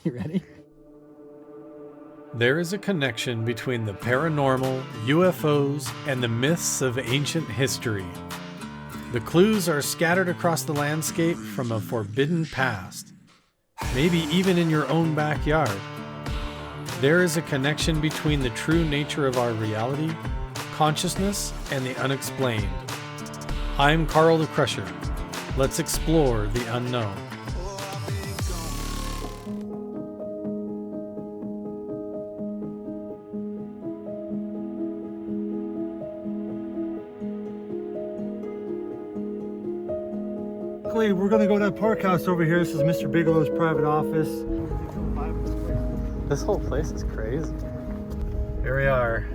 You ready? There is a connection between the paranormal, UFOs, and the myths of ancient history. The clues are scattered across the landscape from a forbidden past, maybe even in your own backyard. There is a connection between the true nature of our reality, consciousness, and the unexplained. I'm Carl the Crusher. Let's explore the unknown. We're gonna go to that park house over here. This is Mr. Bigelow's private office. This whole place is crazy. Here we are.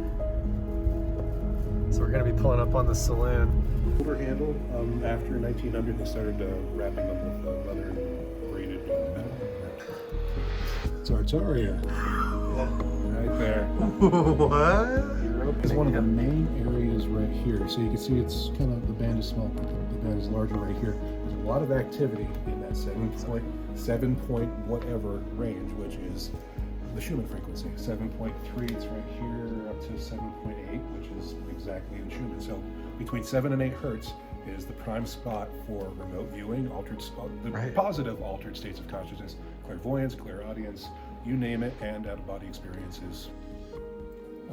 So we're gonna be pulling up on the saloon. Over handle, after 1900 they started wrapping up with leather and braided metal. Tartaria. Right there. What? It's one of the main areas right here. So you can see it's kind of, the band is small, the band is larger right here. There's a lot of activity in that 7 point whatever range, which is the Schumann frequency. 7.3, it's right here, up to 7.8, which is exactly in Schumann. So between 7 and 8 hertz is the prime spot for remote viewing, positive altered states of consciousness, clairvoyance, clairaudience, you name it, and out-of-body experiences.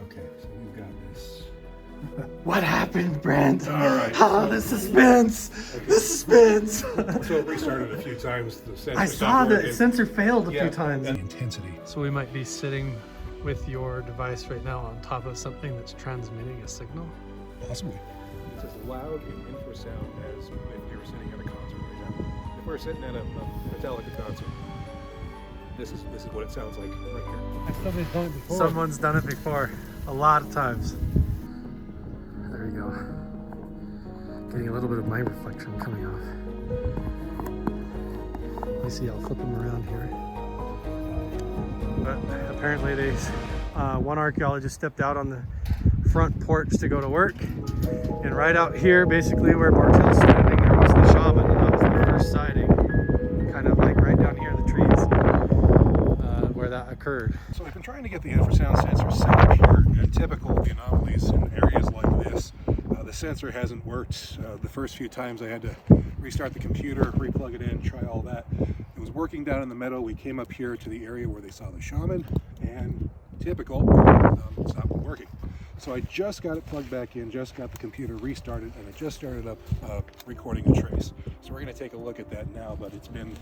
Okay, so we've got this. What happened, Brent? All right. Oh, the suspense! Okay. The suspense! So it restarted a few times. The sensor I stopped saw the working. sensor failed a few times. And intensity. So we might be sitting with your device right now on top of something that's transmitting a signal. Possibly. It's as loud in infrasound as if you were sitting at a concert right now. If we're sitting at a Metallica concert, this is what it sounds like right here. Somebody's done it before. Someone's done it before, a lot of times. There you go. Getting a little bit of my reflection coming off. Let me see, I'll flip them around here. But apparently one archaeologist stepped out on the front porch to go to work. And right out here, basically where Bartell's standing, there was the shaman, and that was the first sighting. Kind of like right down here in the trees where that occurred. So we've been trying to get the infrasound sensor set up here, and typical of the anomalies in areas like this. The sensor hasn't worked. The first few times I had to restart the computer, replug it in, try all that. It was working down in the meadow. We came up here to the area where they saw the shaman, and typical, it's not working. So I just got it plugged back in, just got the computer restarted, and it just started up recording a trace. So we're going to take a look at that now, but it's been,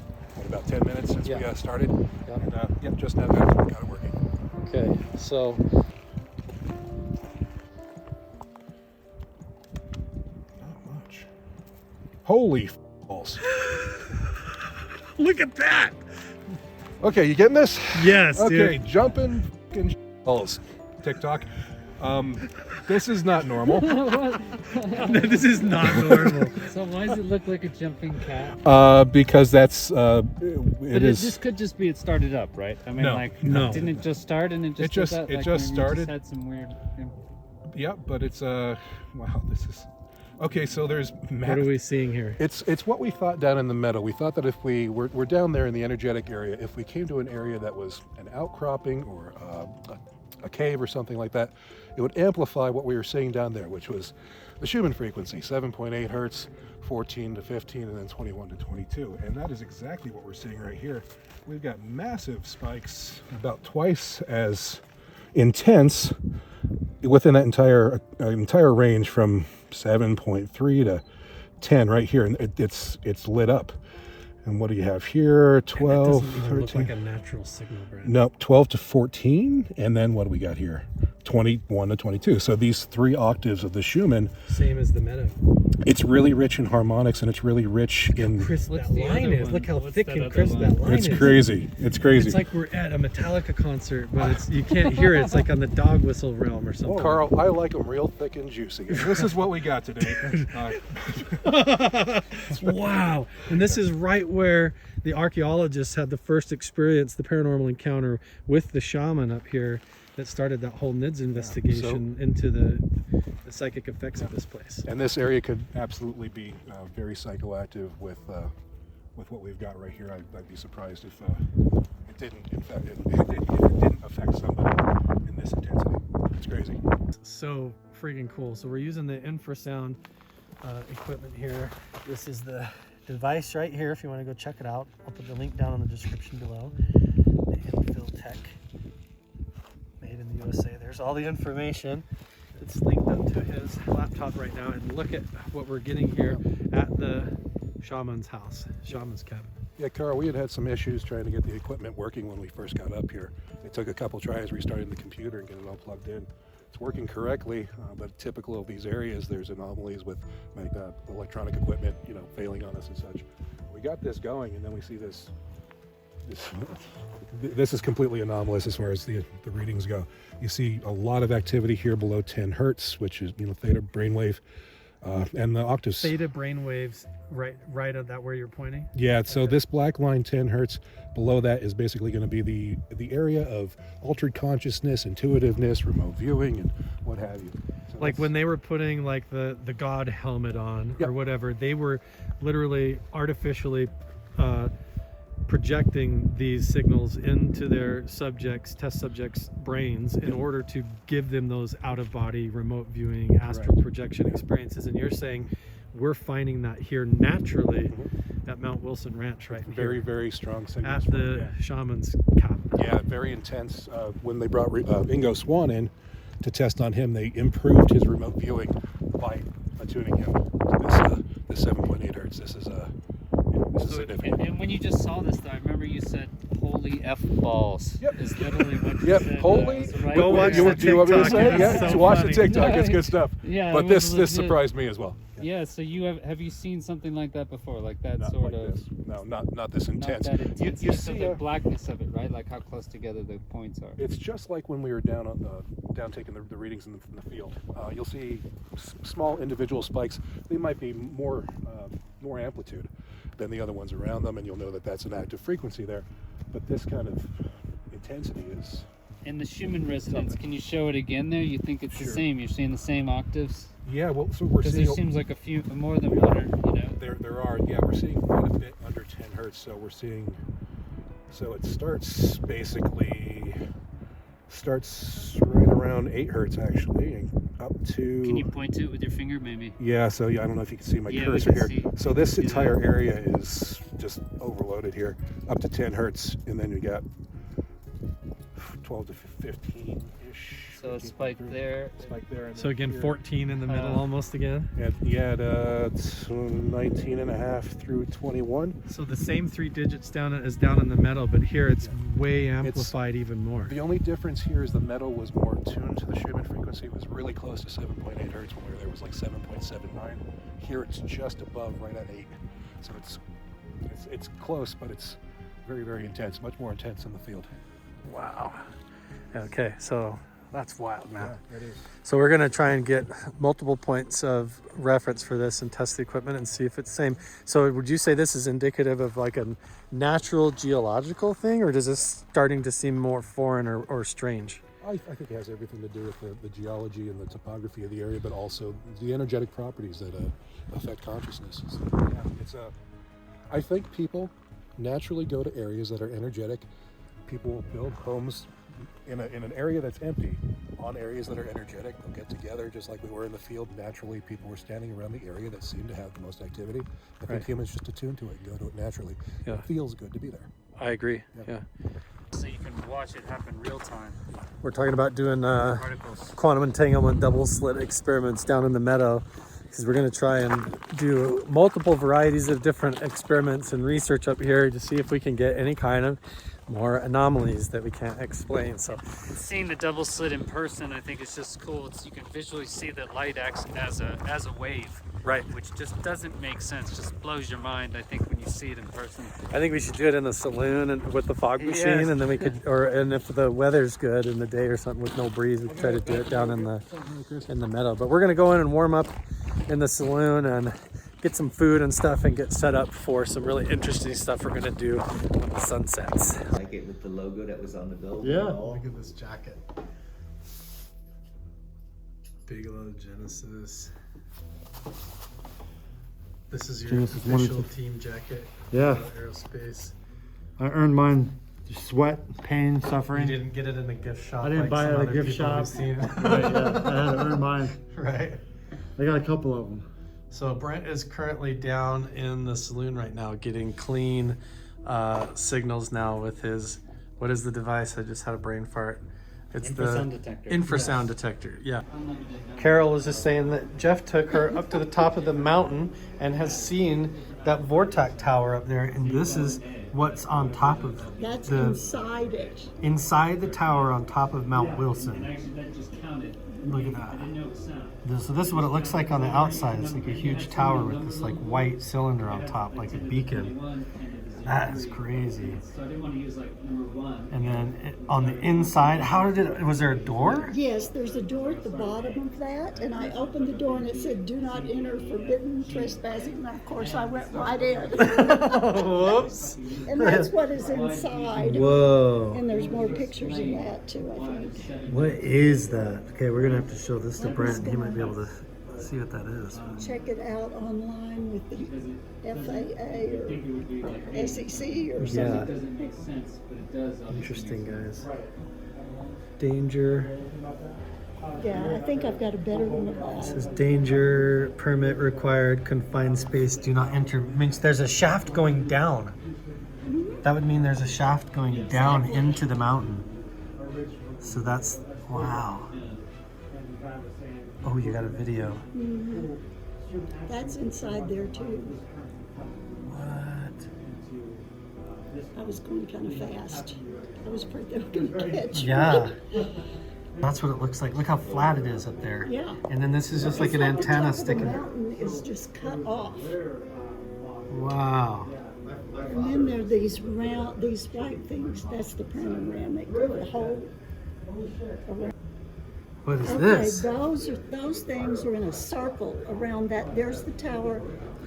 about 10 minutes since we got started? Yeah. And just now got it working. Okay, so Not much. Holy balls. look at that! Okay, you getting this? Yes, Okay, jumping balls. TikTok. This is not normal. This is not normal. So why does it look like a jumping cat? Because that's This could just be it started up, right? I mean, No. didn't it just start and it just did that? It Like, just maybe started. had some weird. Yeah, but it's wow, this is okay. So there's What are we seeing here? It's what we thought down in the meadow. We thought that if we're down there in the energetic area, if we came to an area that was an outcropping or a cave or something like that, it would amplify what we were seeing down there, which was the Schumann frequency, 7.8 hertz, 14 to 15, and then 21 to 22. And that is exactly what we're seeing right here. We've got massive spikes, about twice as intense within that entire range from 7.3 to 10 right here, and it's lit up. And what do you have here? 12, And it doesn't even 13. look like a natural signal, Brent. No, 12 to 14, and then what do we got here? 21 to 22. So these 3 octaves of the Schumann, Same as the meadow. it's really rich in harmonics, and it's really rich in. Crisp What's that the line other is. one? Look how What's thick that and other crisp one? that line is. It's crazy. It's crazy. It's like we're at a Metallica concert, but you can't hear it. It's like on the dog whistle realm or something. Carl, I like them real thick and juicy. This is what we got today. Wow. And this is right where the archaeologists had the first experience, the paranormal encounter with the shaman up here that started that whole NIDS investigation into the psychic effects of this place. And this area could absolutely be very psychoactive with what we've got right here. I'd be surprised if it didn't affect somebody in this intensity. It's crazy. So freaking cool. So we're using the infrasound equipment here. This is the device right here if you want to go check it out. I'll put the link down in the description below. The Infill Tech, made in the USA. There's all the information. It's linked up to his laptop right now, and look at what we're getting here at the shaman's house, shaman's cabin. Yeah, Carl, we had some issues trying to get the equipment working when we first got up here. It took a couple tries restarting the computer and getting it all plugged in. It's working correctly, but typical of these areas, there's anomalies with like electronic equipment, failing on us and such. We got this going, and then we see this. This is completely anomalous as far as the readings go. You see a lot of activity here below 10 hertz, which is theta brainwave, and the octaves. Theta brainwaves, right at that where you're pointing. Yeah. So this black line, 10 hertz, below that is basically going to be the area of altered consciousness, intuitiveness, remote viewing, and what have you. So like when they were putting like the God helmet on or whatever, they were literally artificially projecting these signals into their test subjects' brains in order to give them those out-of-body remote viewing astral projection experiences. And you're saying we're finding that here naturally at Mount Wilson Ranch right here. Very, very strong signals. At the shaman's cabin. Yeah, very intense. When they brought Ingo Swan in to test on him, they improved his remote viewing by attuning him to this 7.8 hertz. This is significant. And when you just saw this, though, I remember you said "holy f balls." Yep. Is literally what you Yep. said. Holy. Right Go watch there. the Do you want me to TikTok. say it? Yeah. It's so Watch funny. the TikTok. It's good stuff. Yeah, But it this was legit. surprised me as well. Yeah. So have you seen something like that before? Like that Not sort like of. this. No, not this intense. Not that intense. You Just see the blackness of it, right? Like how close together the points are. It's just like when we were down taking the readings in the field. You'll see small individual spikes. They might be more amplitude than the other ones around them, and you'll know that that's an active frequency there. But this kind of intensity is. And the Schumann resonance, can you show it again there? You think it's the same? You're seeing the same octaves? Yeah, well, so we're Because seeing. there seems like a few more than one, There are. Yeah, we're seeing quite a bit under 10 hertz. So we're seeing. So it starts right around 8 hertz actually, and up to. Can you point to it with your finger, maybe? Yeah, so I don't know if you can see my Yeah, cursor we can here. see. So this See that? entire area is just overloaded here, up to 10 hertz, and then you got 12 to 15-ish. So a spike there. Spike there. And So then again, here. 14 in the middle almost again. Yeah, it's 19 and a half through 21. So the same 3 digits down in the meadow, but here it's way amplified even more. The only difference here is the metal was more tuned to the Schumann frequency. It was really close to 7.8 hertz when we were there. It was like 7.79. Here it's just above, right at 8. So it's close, but it's very, very intense. Much more intense in the field. Wow. Okay, so that's wild, man. Yeah, it is. So we're gonna try and get multiple points of reference for this and test the equipment and see if it's the same. So would you say this is indicative of like a natural geological thing, or does this starting to seem more foreign or strange? I think it has everything to do with the geology and the topography of the area, but also the energetic properties that affect consciousness. So, yeah, I think people naturally go to areas that are energetic. People build homes in an area that's empty on areas that are energetic. They'll get together just like we were in the field. Naturally, people were standing around the area that seemed to have the most activity. I think humans just attune to it and go to it naturally. Yeah. It feels good to be there. I agree. Yeah. So you can watch it happen real time. We're talking about doing Particles. quantum entanglement double slit experiments down in the meadow, because we're going to try and do multiple varieties of different experiments and research up here to see if we can get any kind of more anomalies that we can't explain. So Seeing the double slit in person, I think it's just cool. You can visually see that light acts as a wave, right. which just doesn't make sense. Just blows your mind, I think, when you see it in person. I think we should do it in the saloon and with the fog machine, Yes. and then we could, and if the weather's good in the day or something with no breeze, we could try to do it down in the meadow. But we're gonna go in and warm up in the saloon and get some food and stuff and get set up for some really interesting stuff we're gonna do when the sun sets. Like it with the logo that was on the building. Yeah. and all. Look at this jacket. Bigelow Genesis. This is your Genesis official 1 team jacket. Yeah. Aerospace. I earned mine Sweat, pain, You suffering. didn't get it in a gift shop. I didn't buy it some at a other gift people shop. we've seen. Right, yeah. I had to earn mine. Right. I got a couple of them. So Brent is currently down in the saloon right now, getting clean signals now with his, what is the device? I just had a brain fart. It's Infrasound the detector. infrasound detector. Yeah. Carol was just saying that Jeff took her up to the top of the mountain and has seen that Vortac tower up there, and this is what's on top of That's the inside it. inside the tower on top of Mount Wilson. Look at that. So this is what it looks like on the outside. It's like a huge tower with this like white cylinder on top, like a beacon. That is crazy. And then on the inside, was there a door? Yes, there's a door at the bottom of that, and I opened the door and it said, "Do not enter, forbidden trespassing." And of course, I went right in. Whoops. And that's what is inside. Whoa. And there's more pictures of that too, I think. What is that? Okay, we're gonna have to show this to Brent. He might be able to see what that is. Check it out online with the FAA or SEC or Yeah. something. Interesting, guys. Danger. Yeah, I think I've got a better one of that. Says danger, permit required, confined space, do not enter. Means there's a shaft going down. That would mean there's a shaft going down into the mountain. So that's, wow. Oh, you got a video. That's inside there too. What? I was going kind of fast. I was afraid they were going to catch me. Yeah. That's what it looks like. Look how flat it is up there. Yeah. And then this is just like It's an the antenna top of the sticking. mountain is just cut off. Wow. And then there are these white things. That's the panoramic, the whole. What is Okay, this? those things are in a circle around that. There's the tower.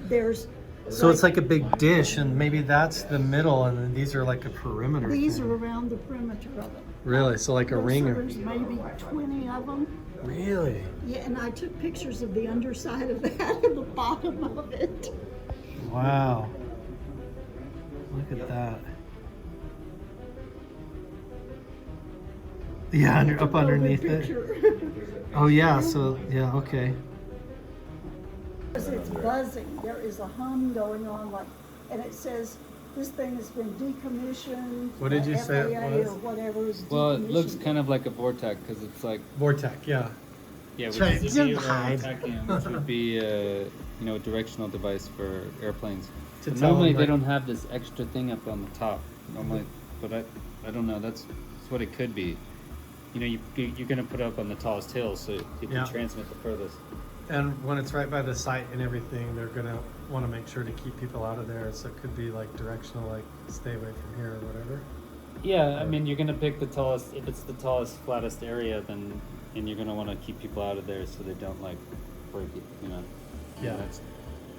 There's. So it's like a big dish, and maybe that's the middle, and then these are like a perimeter. These thing. are around the perimeter of it. Really? So like a ring? So Or... there's maybe 20 of them. Really? Yeah, and I took pictures of the underside of that and the bottom of it. Wow. Look at that. Yeah, up underneath it. Oh yeah, so yeah, okay. It's buzzing. There is a hum going on, like, and it says this thing has been decommissioned. What did you say it FAA was? or whatever is Well, it looks decommissioned. kind of like a vortex because it's like Vortac, yeah. which Try- would be hide. which would be a a directional device for airplanes. To But tell normally them, they like- don't have this extra thing up on the top. Normally, but I don't know. That's what it could be. You're gonna put it up on the tallest hill, so it Yeah. can transmit the furthest. And when it's right by the site and everything, they're gonna want to make sure to keep people out of there. So it could be like directional, like stay away from here or whatever. Yeah, I mean, you're gonna pick the tallest. If it's the tallest, flattest area, then and you're gonna want to keep people out of there so they don't like break it. Yeah. That's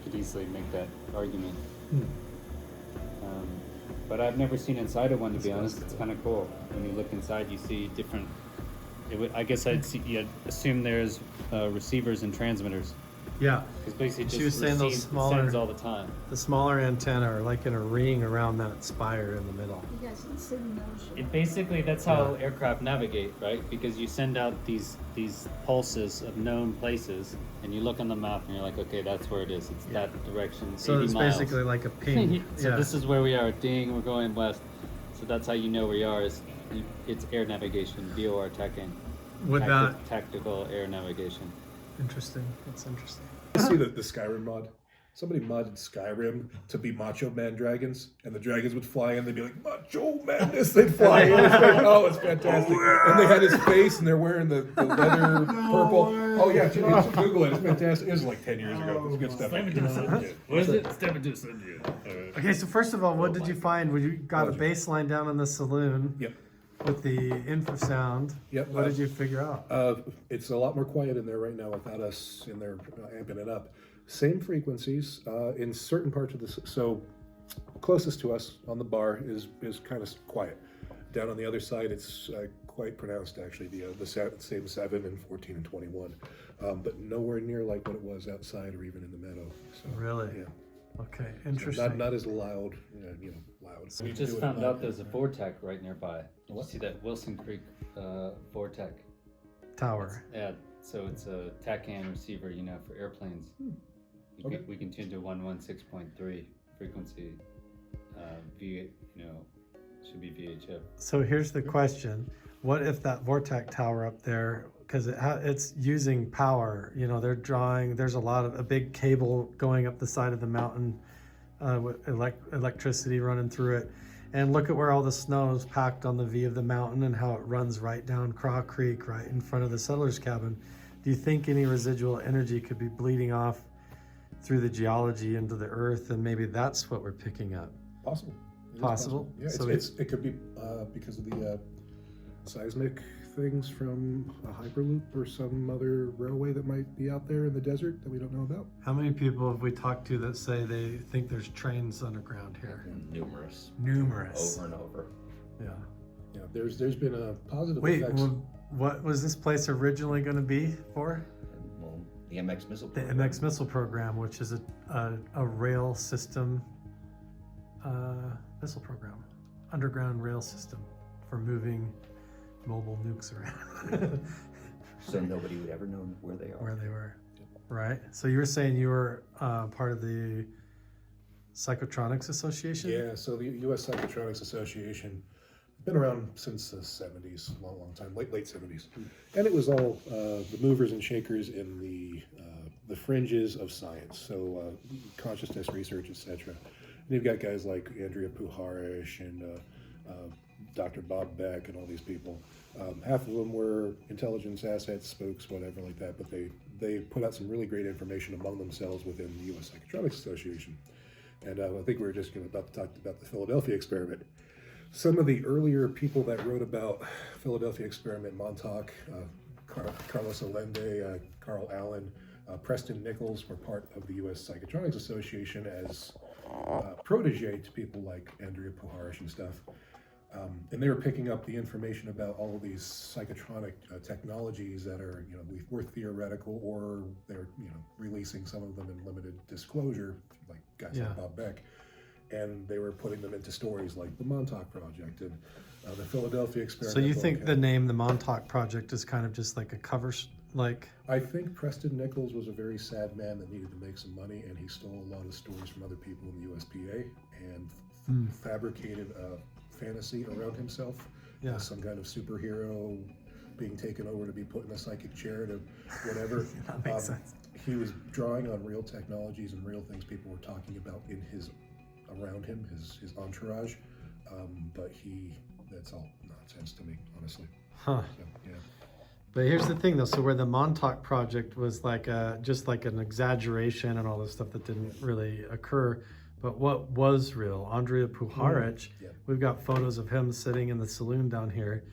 could easily make that argument. Hmm. But I've never seen inside of one, to be honest. It's kind of cool. When you look inside, you see different. I guess I'd assume there's receivers and transmitters. Yeah. Because basically, She just was saying those smaller- sends all the time. The smaller antenna are like in a ring around that spire in the middle. You guys can see the motion. Basically, that's how aircraft navigate, right? Because you send out these pulses of known places, and you look on the map, and you're like, okay, that's where it is. It's that direction. So 80 it's miles. basically like a ping. So Yeah. this is where we are. Ding, we're going west. So that's how you know where you are. It's air navigation, VOR TACAN. Would that Tactical air navigation. interesting? That's interesting. I see the Skyrim mod. Somebody modded Skyrim to be Macho Man dragons, and the dragons would fly in. They'd be like Macho Madness. They'd fly in. It's like, oh, it's fantastic. And they had his face, and they're wearing the leather purple. Oh yeah, just Google it. It's fantastic. It was like 10 years ago. It's good stuff. What is it? Step into Sunday. Okay, so first of all, what did you find? Well, you got a baseline down in the saloon. Yep. With the infrasound. Yep. What did you figure out? It's a lot more quiet in there right now without us in there amping it up. Same frequencies in certain parts of the so closest to us on the bar is kind of quiet. Down on the other side, it's quite pronounced actually. The same 7 and 14 and 21, but nowhere near like what it was outside or even in the meadow. So, Really? Yeah. Okay, So interesting. not as loud, loud. We just found out there's a vortex right nearby. You see that Wilson Creek vortex? Tower. Yeah, so it's a TACAN receiver, for airplanes. Okay. We can tune to 116.3 frequency. Should be VHF. So here's the question: what if that vortex tower up there, because it's using power? They're drawing. There's a big cable going up the side of the mountain with electricity running through it. And look at where all the snow is packed on the V of the mountain and how it runs right down Craw Creek, right in front of the settler's cabin. Do you think any residual energy could be bleeding off through the geology into the earth, and maybe that's what we're picking up? Possible. It is Possible? Yeah, So it could be because of the seismic things from a hyperloop or some other railway that might be out there in the desert that we don't know about. How many people have we talked to that say they think there's trains underground here? Numerous. Numerous. Over and over. Yeah. Yeah, there's been a positive Wait, effects. what was this place originally going to be for? And, well, the MX missile The program. MX missile program, which is a rail system, missile program, underground rail system for moving mobile nukes around. So nobody would ever know where they are. Where they were, right? So you were saying you were part of the Psychotronics Association? Yeah, so the U.S. Psychotronics Association been around since the 70s, long time, late 70s, and it was all the movers and shakers in the fringes of science, so consciousness research, etc. And you've got guys like Andrea Puharish and Dr. Bob Beck and all these people. Half of them were intelligence assets, spokes, whatever like that, but they put out some really great information among themselves within the U.S. Psychotronics Association. And I think we were just about to talk about the Philadelphia experiment. Some of the earlier people that wrote about Philadelphia experiment, Montauk, Carlos Allende, Carl Allen, Preston Nichols were part of the U.S. Psychotronics Association as protege to people like Andrea Puharish and stuff. And they were picking up the information about all of these psychotronic technologies that are, were theoretical, or they're, releasing some of them in limited disclosure, like guys like Bob Beck. And they were putting them into stories like the Montauk Project and the Philadelphia experiment. So you think the name the Montauk Project is kind of just like a cover, I think Preston Nichols was a very sad man that needed to make some money, and he stole a lot of stories from other people in the USPA and fabricated a fantasy around himself as some kind of superhero being taken over to be put in a psychic chair to whatever. That makes sense. He was drawing on real technologies and real things people were talking about around him, his entourage, but that's all nonsense to me, honestly. Huh. So, yeah. But here's the thing, though. So where the Montauk Project was just like an exaggeration and all this stuff that didn't really occur, but what was real? Andrea Puharic, we've got photos of him sitting in the saloon down here.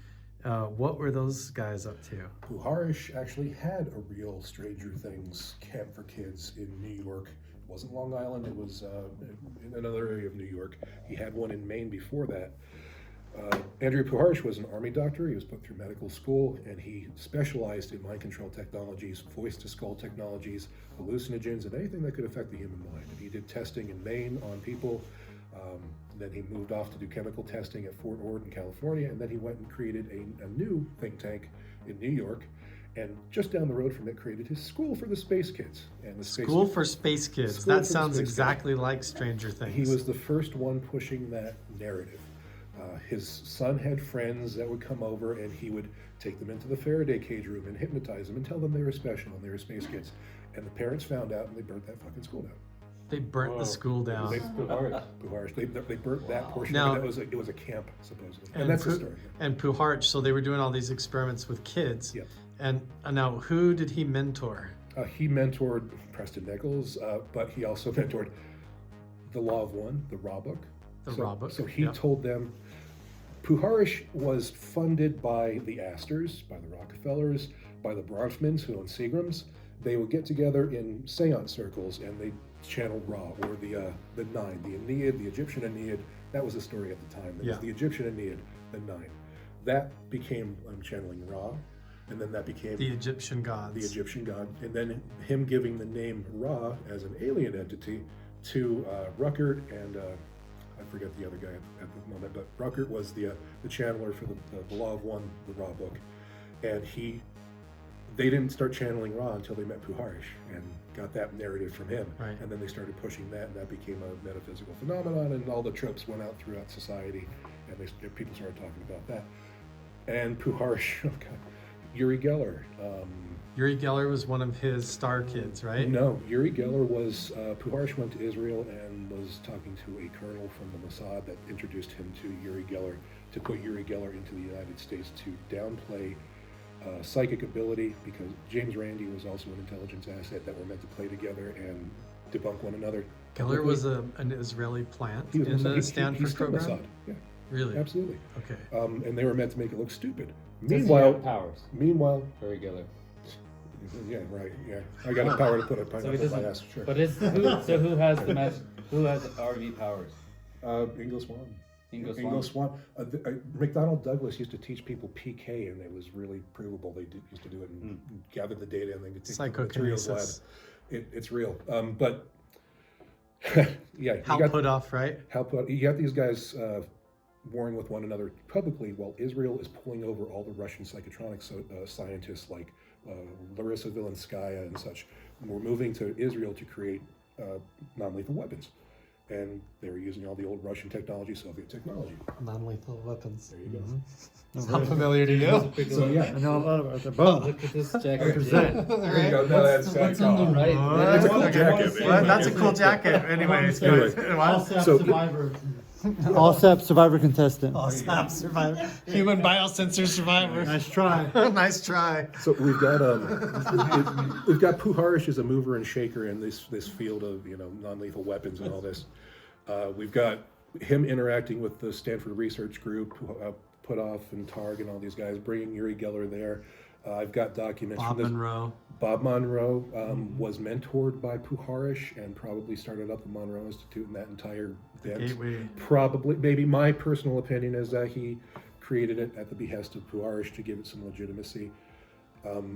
What were those guys up to? Puharish actually had a real Stranger Things camp for kids in New York. It wasn't Long Island, it was in another area of New York. He had one in Maine before that. Andrea Puharish was an army doctor. He was put through medical school, and he specialized in mind control technologies, voice to skull technologies, hallucinogens, and anything that could affect the human mind. And he did testing in Maine on people. Then he moved off to do chemical testing at Fort Ord in California, and then he went and created a new think tank in New York, and just down the road from it created his school for the space kids. And the School for Space Kids. That sounds exactly like Stranger Things. He was the first one pushing that narrative. His son had friends that would come over, and he would take them into the Faraday cage room and hypnotize them and tell them they were special and they were space kids. And the parents found out, and they burnt that fucking school down. They burnt the school down. They burnt that portion Now- of it. It was a camp, supposedly. And that's the story. And Puharich, so they were doing all these experiments with kids. Yep. And now, who did he mentor? He mentored Preston Nichols, but he also mentored the Law of One, the Raw book. Raw book, So he yep. told them, Puharish was funded by the Astors, by the Rockefellers, by the Bronfmans who owned Seagrams. They would get together in seance circles and they channeled Ra, or the Nine, the Aeneid, the Egyptian Aeneid. That was the story at the time. It was the Egyptian Aeneid, the Nine. That became channeling Ra, and then that became The Egyptian gods. the Egyptian god, and then him giving the name Ra as an alien entity to Ruckert and I forget the other guy at the moment, but Ruckert was the channeler for the Law of One, the Ra book, and they didn't start channeling Ra until they met Puharish and got that narrative from him, Right. and then they started pushing that, and that became a metaphysical phenomenon, and all the tropes went out throughout society, and people started talking about that. And Puharish, oh God, Uri Geller. Uri Geller was one of his star kids, right? No, Uri Geller was, Puharish went to Israel and was talking to a colonel from the Mossad that introduced him to Uri Geller, to put Uri Geller into the United States to downplay psychic ability, because James Randi was also an intelligence asset that were meant to play together and debunk one another. Geller was an Israeli plant He was in Mossad. the Stanford He's still program? Mossad. Yeah, Really? absolutely. Okay. And they were meant to make it look stupid. Does he Meanwhile, have powers? meanwhile, Very Geller. yeah, right, yeah. I got the power to put a So he pineapple in my doesn't. ass, sure. But who has the who has RV powers? Ingo Swann. Ingo Swann. McDonnell Douglas used to teach people PK, and it was really provable. They used to do it and gather the data, and they could take the materials lab. Psychokinesis. It's real. But yeah, How put off, right? you got these guys warring with one another publicly, while Israel is pulling over all the Russian psychotronic scientists like Larissa Vilenskaya and such. And we're moving to Israel to create non-lethal weapons. And they were using all the old Russian technology, Soviet technology. Non-lethal weapons. There you go. Sound familiar to you? So yeah, I know a lot about it. Boom. Look at this jacket. Present. there you go. No, that's What's on the right? That's a cool jacket, man. Well, that's a cool jacket. Anyways, guys. So- survivor. All-SAP survivor contestant. Awesome survivor. Human biosensor survivor. Nice try. Nice try. So we've got Puharish as a mover and shaker in this field of non-lethal weapons and all this. We've got him interacting with the Stanford research group, Putoff and Targ and all these guys, bringing Uri Geller there. I've got documents Bob from this. Monroe. Bob Monroe was mentored by Puharish and probably started up the Monroe Institute and that entire dance. Gateway. Probably, maybe my personal opinion is that he created it at the behest of Puharish to give it some legitimacy.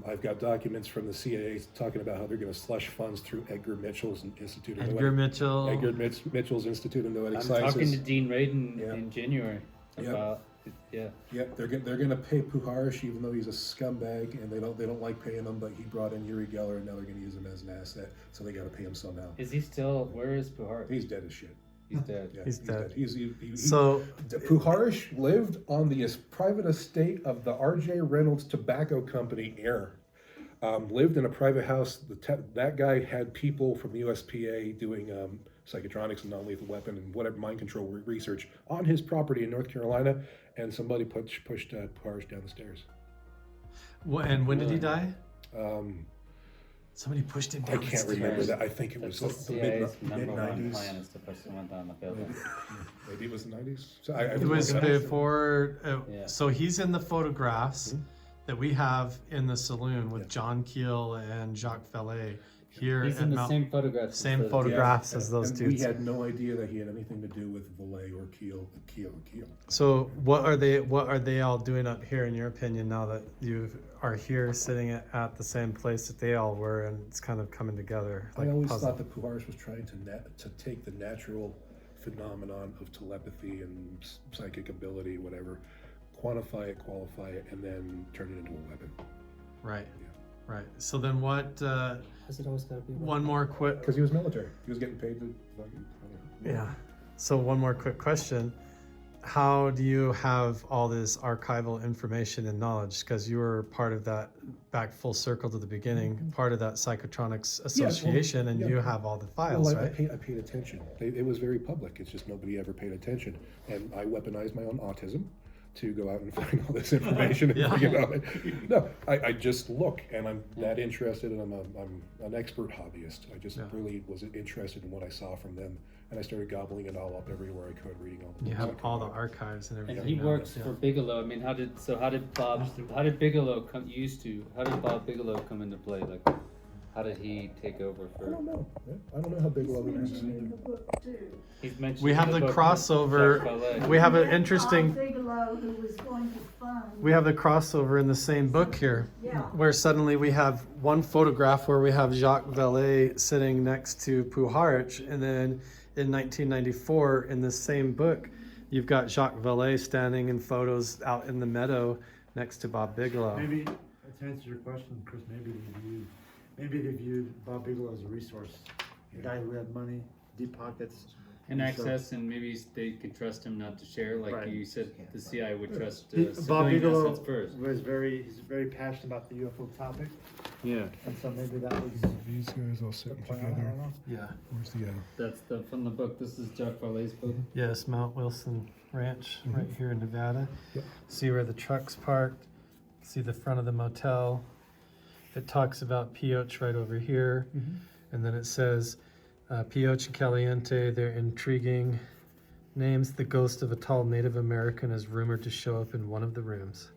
I've got documents from the CIA talking about how they're going to slush funds through Edgar Mitchell's Institute of Edgar Mitchell. Edgar Mitchell's Institute of Noetic I'm Sciences. talking to Dean Radin Yeah. in January Yeah. about Yeah, they're going to pay Puharish even though he's a scumbag, and they don't like paying him. But he brought in Uri Geller, and now they're going to use him as an asset, so they got to pay him somehow. Is he still? Where is Puhar? He's dead as shit. He's dead. Yeah, He's dead. So Puharish lived on the private estate of the R.J. Reynolds Tobacco Company heir. Lived in a private house. That guy had people from the USPA doing psychotronics and non-lethal weapon and whatever mind control research on his property in North Carolina, and somebody pushed Puharish down the stairs. And when did he die? Um, Somebody pushed him I down the can't stairs. remember that. I think it That's was the the CIA's mid number one 90s. plan is to push someone down the building. Maybe it was the 90s. So It was before. Yeah. So he's in the photographs that we have in the saloon with Yeah. John Keel and Jacques Vallée here He's at in the Mount. same photograph. Same photographs as those and dudes. we had no idea that he had anything to do with Valet or Keel. So what are they all doing up here in your opinion now that you are here sitting at the same place that they all were and it's kind of coming together like I always a puzzle? thought that Puharish was trying to take the natural phenomenon of telepathy and psychic ability, whatever, quantify it, qualify it, and then turn it into a weapon. Right. Right. So then what Has it always got to be one more quick Because he was military. He was getting paid to fucking. Yeah. So one more quick question. How do you have all this archival information and knowledge? Because you were part of that, back full circle to the beginning, part of that Psychotronics Association, and yeah. you have all the files, Well, I right? paid attention. It was very public. It's just nobody ever paid attention. And I weaponized my own autism to go out and find all this information and Yeah. bring it out. No, I just look, and I'm that interested, and I'm an expert hobbyist. I just really was interested in what I saw from them, and I started gobbling it all up everywhere I could, reading all the You books I have could all the find. archives and everything. And he now, works yeah. for Bigelow. I mean, how did Bob Bigelow come into play? Like, How did he take over I don't for? know. I don't know how Bigelow would answer. In the book too. He's mentioned. We have in the book crossover. Jacques Vallée. We have an Bob interesting. Bigelow, who was going to fund. We have the crossover in the same book here, Yeah. where suddenly we have one photograph where we have Jacques Vallée sitting next to Puharich, and then in 1994, in the same book, you've got Jacques Vallée standing in photos out in the meadow next to Bob Bigelow. Maybe, to answer your question, Chris, maybe they viewed Bob Bigelow as a resource. A guy who had money, deep pockets. And So- access, and maybe they could trust him not to share, like Right. you said. The CIA would trust Bob civilian Bigelow assets first. he's very passionate about the UFO topic, Yeah, and so maybe that was These guys all the sitting plan. I together. don't know. Yeah. Where's the that's from the book. This is Jacques Vallée's book. Yes, Mount Wilson Ranch, right here in Nevada. Yep. See where the truck's parked. See the front of the motel. It talks about Pioche right over here, and then it says Pioche and Caliente. They're intriguing names. The ghost of a tall Native American is rumored to show up in one of the rooms.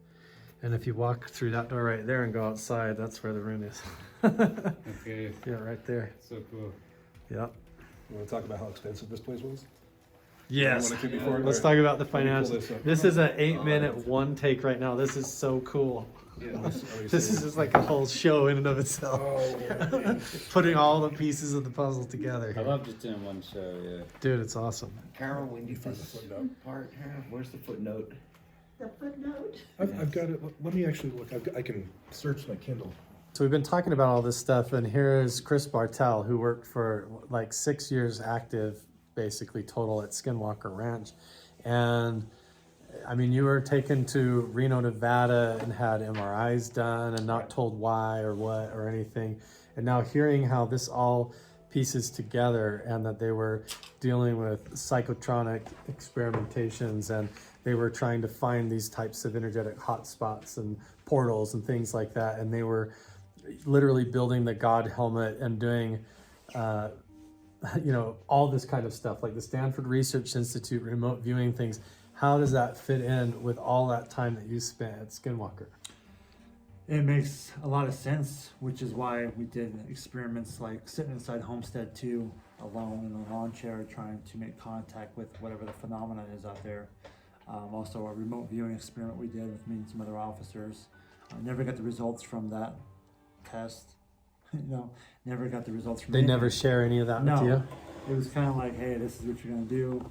And if you walk through that door right there and go outside, that's where the room is. Okay, Yeah, right there. so cool. Yep. You want to talk about how expensive this place was? Yes. What it could be for? Let's talk about the Let me pull financials. this up. This is an 8-minute one take right now. This is so cool. This is just like a whole show in and of itself. Putting all the pieces of the puzzle together. I love just doing one show. Yeah. Dude, it's awesome. Carol, when you Find the this footnote. part here, where's the footnote? The footnote. I've got it. Let me actually look. I can search my Kindle. So we've been talking about all this stuff, and here is Chris Bartel, who worked for like 6 years active, basically total at Skinwalker Ranch. And I mean, you were taken to Reno, Nevada and had MRIs done and not told why or what or anything. And now hearing how this all pieces together, and that they were dealing with psychotronic experimentations, and they were trying to find these types of energetic hotspots and portals and things like that. And they were literally building the God helmet and doing, all this kind of stuff, like the Stanford Research Institute, remote viewing things. How does that fit in with all that time that you spent at Skinwalker? It makes a lot of sense, which is why we did experiments like sitting inside Homestead 2 alone in a lawn chair trying to make contact with whatever the phenomenon is out there. Also a remote viewing experiment we did with me and some other officers. I never got the results from that test. Never got the results from They anything. never share any of that No, with you? it was kind of like, hey, this is what you're gonna do,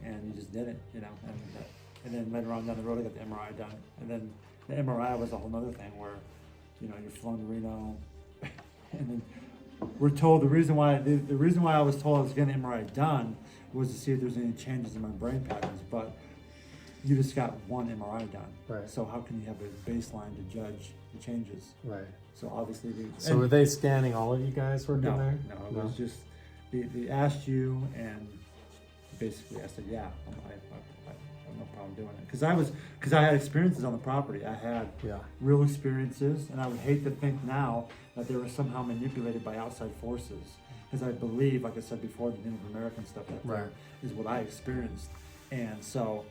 and you just did it, and then later on down the road, I got the MRI done, and then the MRI was a whole other thing where, you're flown to Reno, and then we're told the reason why I was told I was getting an MRI done was to see if there's any changes in my brain patterns, but you just got one MRI done, Right. So how can you have a baseline to judge the changes? Right. So obviously, So were they scanning all of you guys working no, there? it was just they asked you, and basically I said, yeah, I have no problem doing it, because I had experiences on the property. I had Yeah. real experiences, and I would hate to think now that they were somehow manipulated by outside forces, because I believe, like I said before, the Native American stuff out there Right. is what I experienced, and so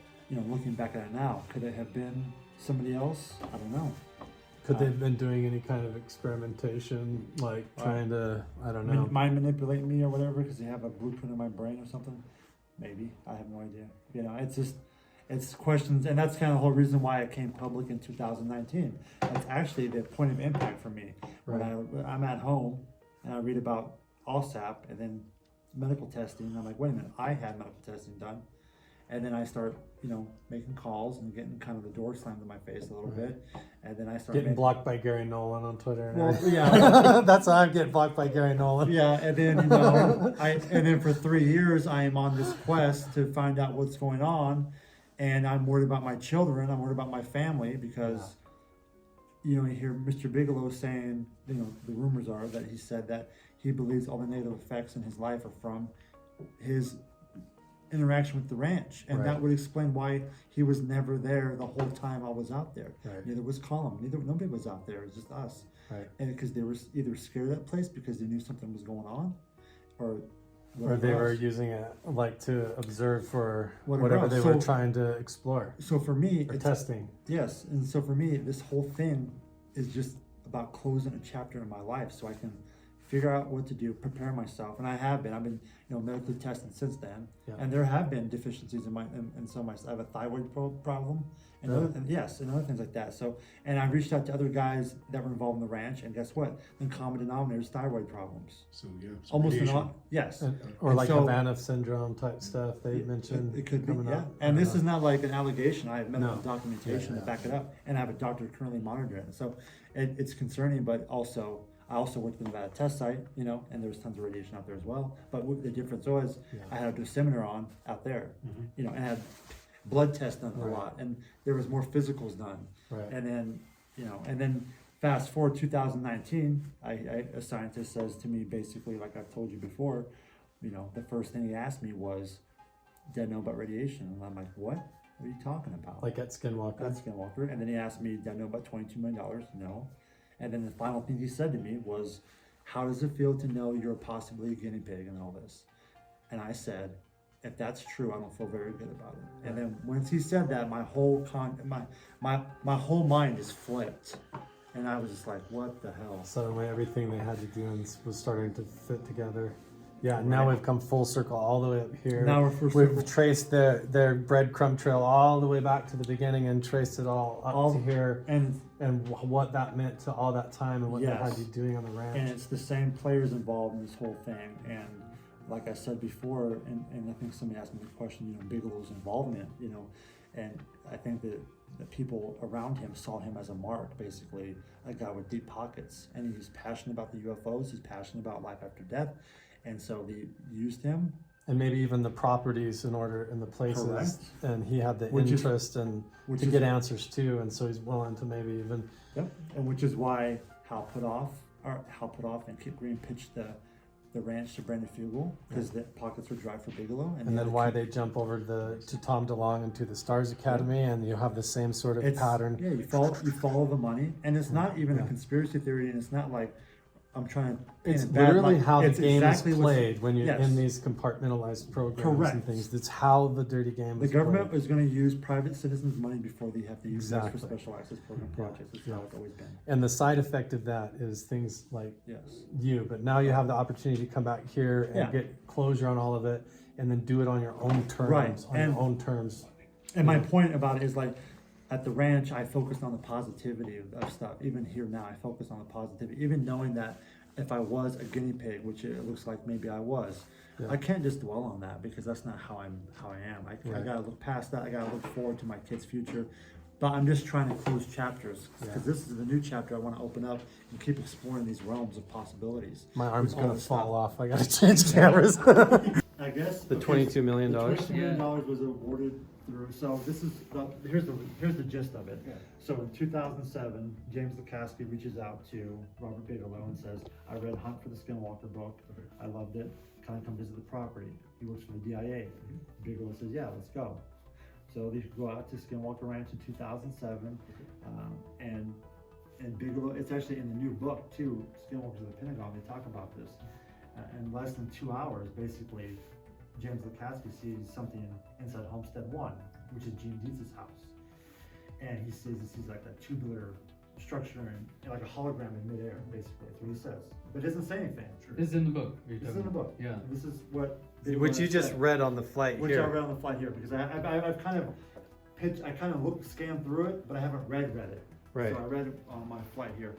looking back at it now, could it have been somebody else? I don't know. Could they have been doing any kind of experimentation, like trying to, I don't know. Mind manipulate me or whatever because they have a blueprint in my brain or something. Maybe. I have no idea. It's questions, and that's kind of the whole reason why I came public in 2019. That's actually the point of impact for me. When I'm at home and I read about ALSAP and then medical testing, I'm like, wait a minute, I had medical testing done. And then I start, making calls and getting kind of the door slammed in my face a little bit. And then I start Getting blocked by Gary Nolan on Twitter. Well, yeah. That's how I'm getting blocked by Gary Nolan. Yeah, and then and then for 3 years I am on this quest to find out what's going on, and I'm worried about my children. I'm worried about my family because, you hear Mr. Bigelow saying, the rumors are that he said that he believes all the negative effects in his life are from his interaction with the ranch, and that would explain why he was never there the whole time I was out there. Right. Neither was Colm. Nobody was out there. It was just us. Right. And because they were either scared of that place because they knew something was going on, or they were using it like to observe for Whatever whatever else. they were So- trying to explore So for me, or it's, testing. yes, and so for me, this whole thing is just about closing a chapter in my life, so I can figure out what to do, prepare myself, and I have been. I've been, medically tested since then, Yeah. and there have been deficiencies in some of my. I have a thyroid problem, and Really? and other things like that. So, and I reached out to other guys that were involved in the ranch, and guess what? The common denominator is thyroid problems. So yeah, some Almost radiation. yes. Or And like so- Havana syndrome type stuff they mentioned. It could be, coming yeah. up. And this is not like an allegation. I have medical No. documentation to back it up, and I have a doctor currently monitoring it. So it's concerning, but also I also worked at the Nevada test site, and there was tons of radiation out there as well. But the difference was I had a dosimeter on out there, and I had blood tests done a lot, and there was more physicals done. Right. And then fast forward 2019, a scientist says to me basically, like I've told you before, the first thing he asked me was, did I know about radiation? And I'm like, what? What are you talking about? Like at Skinwalker. That's Skinwalker. And then he asked me, did I know about $22 million? No. And then the final thing he said to me was, how does it feel to know you're possibly a guinea pig and all this? And I said, if that's true, I don't feel very good about it. And then once he said that, my whole my whole mind just flipped. And I was just like, what the hell? Suddenly everything they had to do was starting to fit together. Yeah, now we've come full circle all the way up here. Now we're full We've circle. traced their breadcrumb trail all the way back to the beginning and traced it all up to here, And what that meant to all that time and what they had Yes. you doing on the ranch. And it's the same players involved in this whole thing. And like I said before, and I think somebody asked me the question, Bigelow's involvement, and I think that the people around him saw him as a mark, basically, a guy with deep pockets. And he's passionate about the UFOs, he's passionate about life after death. And so they used him. And maybe even the properties in the places. Correct. And he had the Which is- interest to which is- get answers too, and so he's willing to maybe even Yep. And which is why Hal put off and Kit Green pitched the ranch to Brandon Fugel, because the pockets were dry for Bigelow. and then why they jump over to Tom DeLonge and to the Stars Academy, and you have the same sort of pattern. Yeah, you follow the money, and it's not even a conspiracy theory, and it's not like I'm trying to. It's paint a bad literally light. how the It's game exactly is what's- played when you're yes. in these compartmentalized programs Correct. and things. That's how the dirty game The is government played. is going to use private citizens' money before they have to use it for Exactly. special access program projects. That's how it's always been. And the side effect of that is things like Yes. you. But now you have the opportunity to come back here and Yeah. get closure on all of it, and then do it on your own terms. Right. On And- your own terms. And my point about it is like, at the ranch, I focused on the positivity of stuff. Even here now, I focus on the positivity. Even knowing that if I was a guinea pig, which it looks like maybe I was, I can't just dwell on that, because that's not how I am. I gotta look past that. I gotta look forward to my kids' future. But I'm just trying to close chapters, because this is the new chapter I want to open up and keep exploring these realms of possibilities. My arm's with all gonna this fall stuff. off. I gotta change cameras. I guess The $22 million? The $22 million was awarded through. So this is here's the gist of it. So in 2007, James Lukaski reaches out to Robert Bigelow and says, "I read Hunt for the Skinwalker book. I loved it. Can I come visit the property?" He works for the DIA. Bigelow says, "Yeah, let's go." So they go out to Skinwalker Ranch in 2007, and Bigelow. It's actually in the new book too, Skinwalkers of the Pentagon. They talk about this. In less than 2 hours, basically, James Lukaski sees something inside Homestead 1, which is Gene Dietz's house. And he sees like a tubular structure and like a hologram in midair, basically. That's what he says. But it doesn't say anything. This is in the book. This is in the book. Yeah. This is what... Which you just read on the flight Which here. I read on the flight here, because I've kind of scanned through it, but I haven't read it. Right. So I read it on my flight here.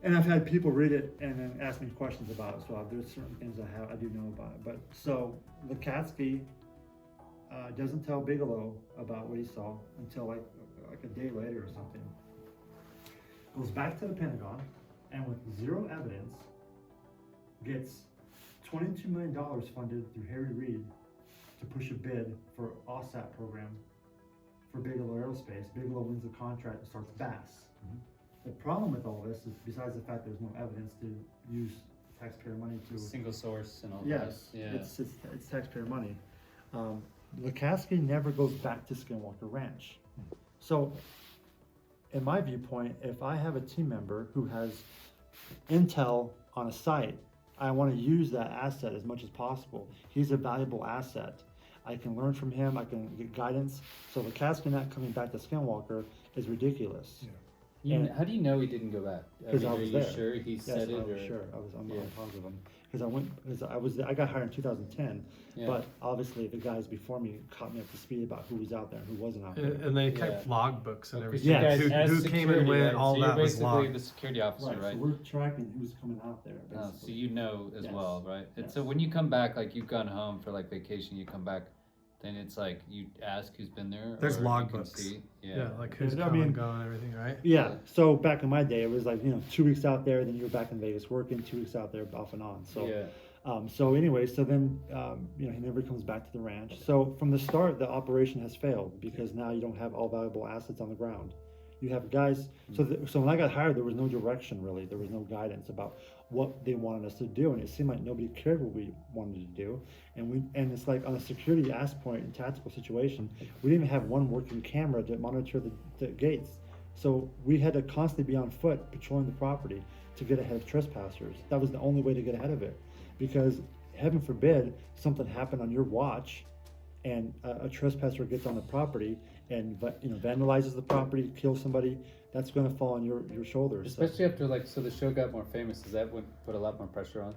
And I've had people read it and then ask me questions about it. So there's certain things I do know about it. But so Lukaski doesn't tell Bigelow about what he saw until like a day later or something. Goes back to the Pentagon and with zero evidence gets $22 million funded through Harry Reid to push a bid for OSAT program for Bigelow Aerospace. Bigelow wins the contract and starts BASS. The problem with all this is, besides the fact there's no evidence to use taxpayer money to... Single source and all Yes, that. Yeah. it's taxpayer money. Lukaski never goes back to Skinwalker Ranch. So, in my viewpoint, if I have a team member who has intel on a site, I want to use that asset as much as possible. He's a valuable asset. I can learn from him. I can get guidance. So Lukaski not coming back to Skinwalker is ridiculous. How do you know he didn't go back? Because I are was you there. sure he Yes, said I it? was Or? sure. I'm Yeah. positive. Because I got hired in 2010, Yeah. but obviously the guys before me caught me up to speed about who was out there and who wasn't out there. And they kept Yeah. logbooks and Because everything. Yeah. you guys, Who- as who came and security, went, right? all so that you're was basically logged. the security officer, right? So we're tracking who's coming out there. Oh, so Basically. you know as Yes. well, right? And Yes. so when you come back, like you've gone home for like vacation, you come back, then it's like you ask who's been there. There's or you can logbooks. see. Yeah, like who's I come mean- and gone and everything, right? Yeah. So back in my day, it was like 2 weeks out there, then you were back in Vegas working. 2 weeks out there, off and on. So. Yeah. So anyway, so then he never comes back to the ranch. So from the start, the operation has failed because now you don't have all valuable assets on the ground. You have guys. So when I got hired, there was no direction really. There was no guidance about what they wanted us to do, and it seemed like nobody cared what we wanted to do. And it's like on a security point and tactical situation, we didn't even have one working camera to monitor the gates. So we had to constantly be on foot patrolling the property to get ahead of trespassers. That was the only way to get ahead of it. Because heaven forbid something happened on your watch and a trespasser gets on the property and vandalizes the property, kills somebody, that's going to fall on your shoulders. Especially after so the show got more famous. Does that put a lot more pressure on?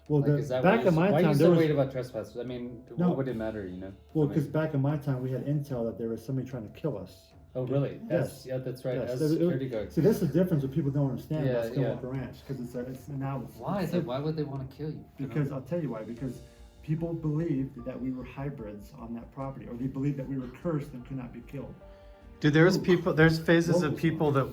Well, Is that back in my why are time, you there so was worried about trespassers? I mean, No. what would it matter? well I mean- because back in my time we had intel that there was somebody trying to kill us. Oh, really? Yes. Yeah, that's right. Yes. As security guards. See, that's the difference what people don't understand about Yeah, yeah. Skinwalker Ranch because it's now. Why is it? Why would they want to kill you? Because I'll tell you why. Because people believed that we were hybrids on that property, or they believed that we were cursed and could not be killed. Dude, there's phases of Locals. people that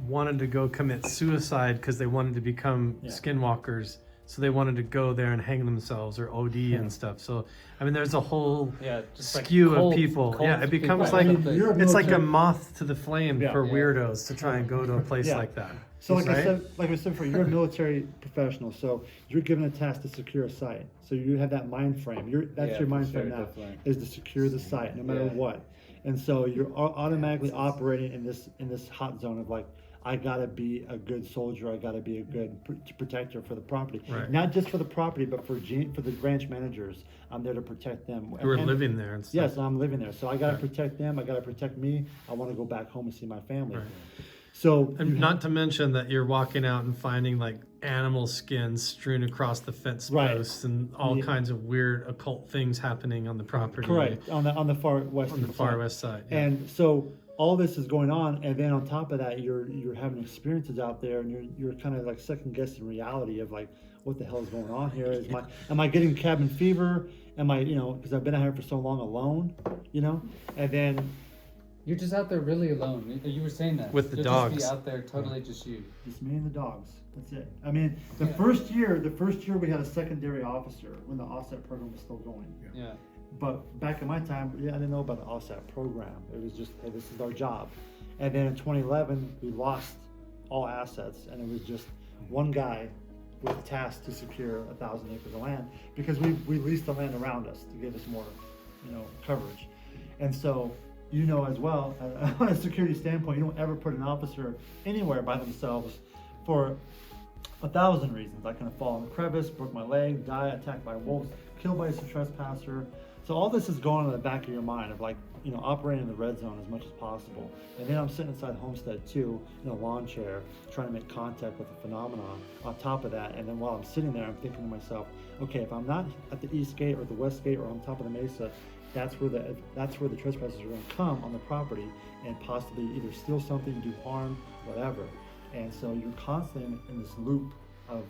wanted to go commit suicide because they wanted to become Yeah. skinwalkers. So they wanted to go there and hang themselves or OD and stuff. So, I mean, there's a whole Yeah, just like skew cult- of people. cult Yeah, it people. becomes Right. like I mean, you're it's like a military- moth to the flame Yeah. for Yeah. weirdos to try and go to a place Yeah. like that. So like right? I said, you're a military professional, so you're given a task to secure a site. So you have that mind frame. That's Yeah, your mind for frame sure, now, definitely. is to secure the site no matter Yeah. what. And so you're automatically operating in this hot zone of like, I gotta be a good soldier. I gotta be a good protector for the property, Right. not just for the property, but for the ranch managers. I'm there to protect them. Who are And- living there and stuff. Yes, I'm living there, so I gotta Right. protect them. I gotta protect me. I want to go back home and see my family. Right. So And you not to mention that you're walking out and finding like animal skins strewn across the fence Right. posts and all Yeah. kinds of weird occult things happening on the property. correct on the far west. On the far west side. Yeah. And so all this is going on, and then on top of that, you're having experiences out there, and you're kind of like second guessing reality of like, what the hell is going on here? Am I getting cabin fever? Am I because I've been out here for so long alone, and then You're just out there really alone. You were saying that. With the You'll dogs. Just be out there, totally just you. just me and the dogs. That's it. I mean, the first year we had a secondary officer when the offset program was still going. Yeah. But back in my time, I didn't know about the offset program. It was just, hey, this is our job. And then in 2011, we lost all assets, and it was just one guy with tasked to secure 1,000 acres of land because we leased the land around us to give us more, coverage. And so, as well, on a security standpoint, you don't ever put an officer anywhere by themselves for 1,000 reasons. I can fall in a crevice, broke my leg, die, attacked by wolves, killed by a trespasser. So all this is going on in the back of your mind of like, operating in the red zone as much as possible. And then I'm sitting inside Homestead too, in a lawn chair, trying to make contact with the phenomenon on top of that. And then while I'm sitting there, I'm thinking to myself, okay, if I'm not at the east gate or the west gate or on top of the mesa, that's where the trespassers are going to come on the property and possibly either steal something, do harm, whatever. And so you're constantly in this loop of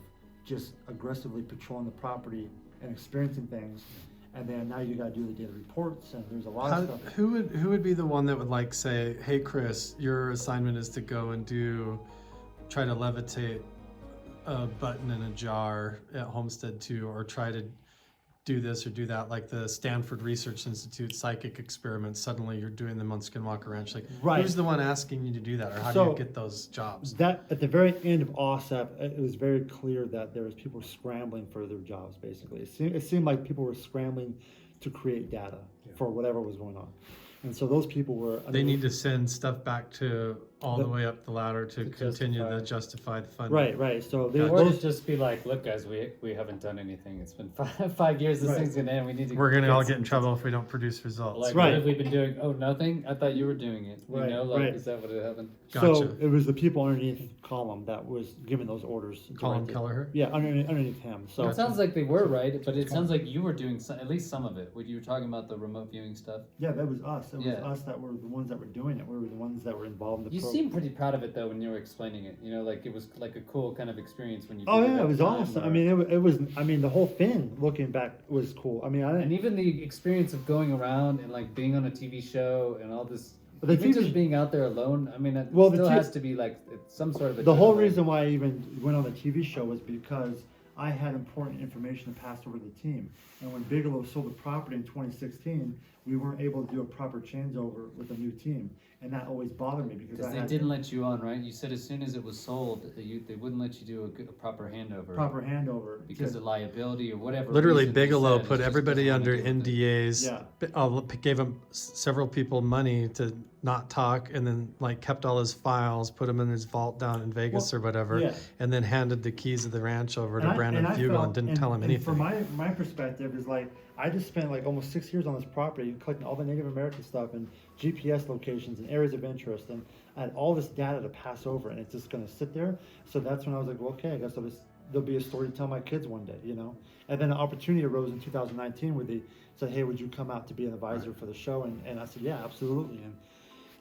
just aggressively patrolling the property and experiencing things. And then now you got to do the daily reports, and there's a lot of stuff. Who would be the one that would say, hey Chris, your assignment is to go and try to levitate a button in a jar at Homestead 2, or try to do this or do that, like the Stanford Research Institute psychic experiments. Suddenly you're doing them on Skinwalker Ranch. Like, Right. who's the one asking you to do that, or how do So- you get those jobs? That at the very end of OSAP, it was very clear that there was people scrambling for their jobs. Basically, it seemed like people were scrambling to create data for whatever was going on, and so those people were. They need to send stuff back to all the way up the ladder to continue justify. to justify the funding. Right. So they Or those, just be like, look, guys, we haven't done anything. It's been 5 years. This Right. thing's gonna end. We need to. We're gonna all get in some- trouble if we don't produce results. Like, Right. what have we been doing? Oh, nothing. I thought you were doing it. Right, You know, like, right. is that what it happened? so Gotcha. it was the people underneath Colm that was giving those orders. Colm directed. Kelleher? Yeah, underneath him. So It sounds like they were right, but it sounds like you were doing at least some of it. When you were talking about the remote viewing stuff, yeah, that was us. It was Yeah. us that were the ones that were doing it. We were the ones that were involved in the you program. seemed pretty proud of it though when you were explaining it. You know, like it was like a cool kind of experience when you. Oh did yeah, at it was the time, awesome. or- I mean, it was. I mean, the whole thing, looking back, was cool. I mean, I and didn't. even the experience of going around and like being on a TV show and all this. But the Even TV just being out there alone. I mean, it Well, the still T- has to be like it's some sort of. The whole adrenaline. reason why I even went on the TV show was because I had important information to pass over to the team. And when Bigelow sold the property in 2016, we weren't able to do a proper changeover with the new team, and that always bothered me because Because I they had didn't let you on, right? You said as soon as it was sold, they wouldn't let you do a proper handover. proper handover Because to- of liability or whatever. Literally, reason they Bigelow said, put it's just everybody doesn't wanna under deal with it. NDAs. Yeah. Gave him several people money to not talk, and then like kept all his files, put them in his vault down in Vegas Well, or whatever, yeah. and then handed the keys of the ranch over to And I- Brandon and I Fugel felt- and didn't tell him anything. From my perspective is like, I just spent like almost 6 years on this property collecting all the Native American stuff and GPS locations and areas of interest, and I had all this data to pass over, and it's just gonna sit there. So that's when I was like, well, okay, I guess there'll be a story to tell my kids one day, you know? And then an opportunity arose in 2019 where they said, hey, would you come out to be an advisor for the show? And I said, yeah, absolutely.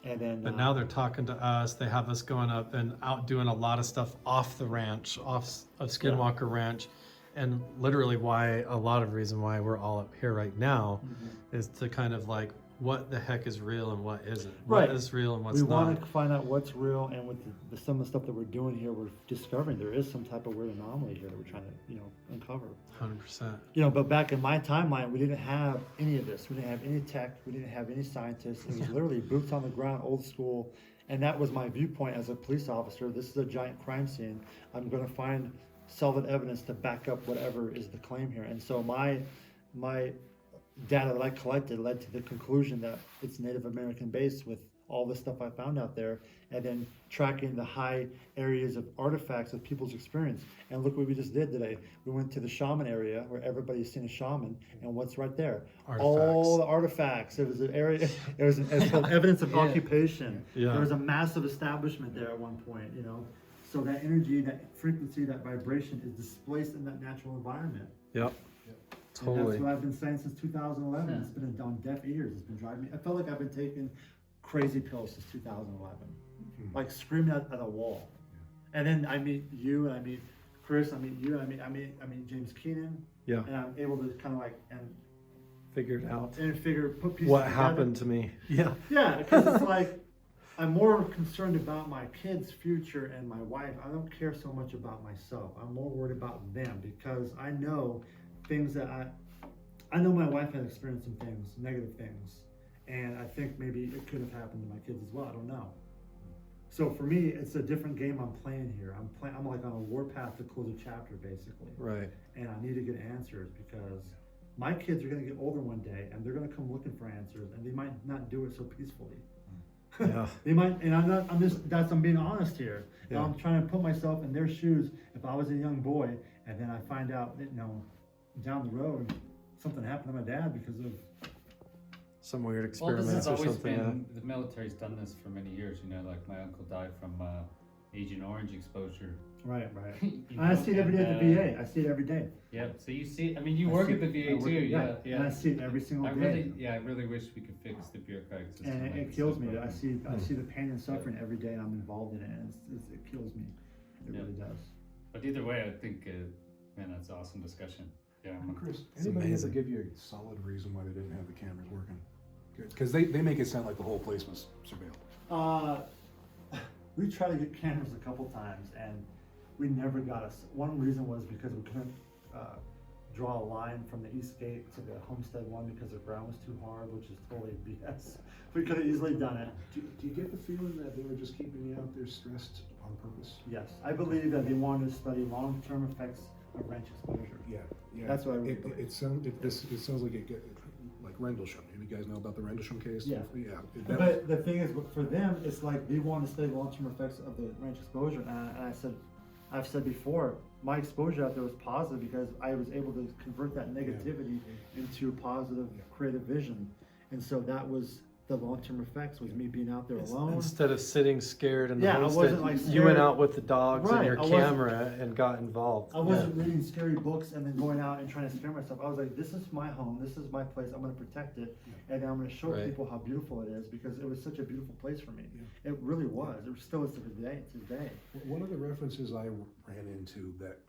And then But now they're talking to us. They have us going up and out doing a lot of stuff off the ranch, off of Skinwalker Ranch. And literally a lot of reason why we're all up here right now is to kind of like, what the heck is real and what isn't? Right. What is real and what's we not? want to find out what's real, and with some of the stuff that we're doing here, we're discovering there is some type of weird anomaly here that we're trying to, uncover. 100%. But back in my timeline, we didn't have any of this. We didn't have any tech. We didn't have any scientists. It was literally boots on the ground, old school. And that was my viewpoint as a police officer. This is a giant crime scene. I'm going to find solid evidence to back up whatever is the claim here. And so my data that I collected led to the conclusion that it's Native American based with all the stuff I found out there, and then tracking the high areas of artifacts of people's experience. And look what we just did today. We went to the shaman area where everybody's seen a shaman, and what's right there? All the artifacts. It was an area, it's called evidence of occupation. Yeah. There was a massive establishment there at one point, So that energy, that frequency, that vibration is displaced in that natural environment. Yep. And that's what I've been saying since 2011. Yeah. It's been on deaf ears. It's been driving me. I felt like I've been taking crazy pills since 2011, like screaming at a wall. And then I meet you, and I meet Chris. I meet you, and I meet James Keenan. Yeah. And I'm able to kind of like Figured out put pieces what together. happened to me. Yeah. Yeah, because it's like I'm more concerned about my kids' future and my wife. I don't care so much about myself. I'm more worried about them because I know things that I know my wife has experienced some things, negative things, and I think maybe it could have happened to my kids as well. I don't know. So for me, it's a different game I'm playing here. I'm like on a warpath to close a chapter basically. Right. And I need to get answers because my kids are going to get older one day and they're going to come looking for answers, and they might not do it so peacefully. Yeah. They might, and I'm being honest here. Yeah. I'm trying to put myself in their shoes. If I was a young boy and then I find out that, down the road, something happened to my dad because of. Some weird Well, this experiments has or always something. been, the military's done this for many years, like my uncle died from Agent Orange exposure. Right. You And I know, see it every day at the and, VA. I see it every day. Yeah, so you see, you I work see- at the I VA work too, at- yeah. And I see it every single day. I really wish we could fix the bureaucratic system. And like it this kills stuff, me. but- I see the pain and suffering every day, and I'm involved in it, and it kills me. It Yeah. really does. But either way, I think, man, that's an awesome discussion. Yeah, Chris, It's anybody amazing. ever give you a solid reason why they didn't have the cameras working? Because they make it sound like the whole place was surveilled. We tried to get cameras a couple times, and we never got us. One reason was because we couldn't draw a line from the east gate to the homestead one because the ground was too hard, which is totally BS. We could have easily done it. Do you get the feeling that they were just keeping you out there stressed on purpose? Yes, I believe that they wanted to study long-term effects of ranch exposure. Yeah. That's what I really it believe. sounds like it like Rendlesham. You guys know about the Rendlesham case? Yeah. Yeah. But the thing is, for them, it's like they want to study the long-term effects of the ranch exposure. And I've said before, my exposure out there was positive because I was able to convert that negativity into positive creative vision. And so that was the long-term effects, was me being out there alone. Instead of sitting scared in the Yeah, I homestead, wasn't, like, you went scared. out with the dogs and Right, your I wasn't- camera and got involved. I wasn't reading scary books and then going out and trying to scare myself. I was like, this is my home, this is my place, I'm gonna protect it, and I'm gonna show Right. people how beautiful it is, because it was such a beautiful place for me. It really was. It still is to this day. One of the references I ran into that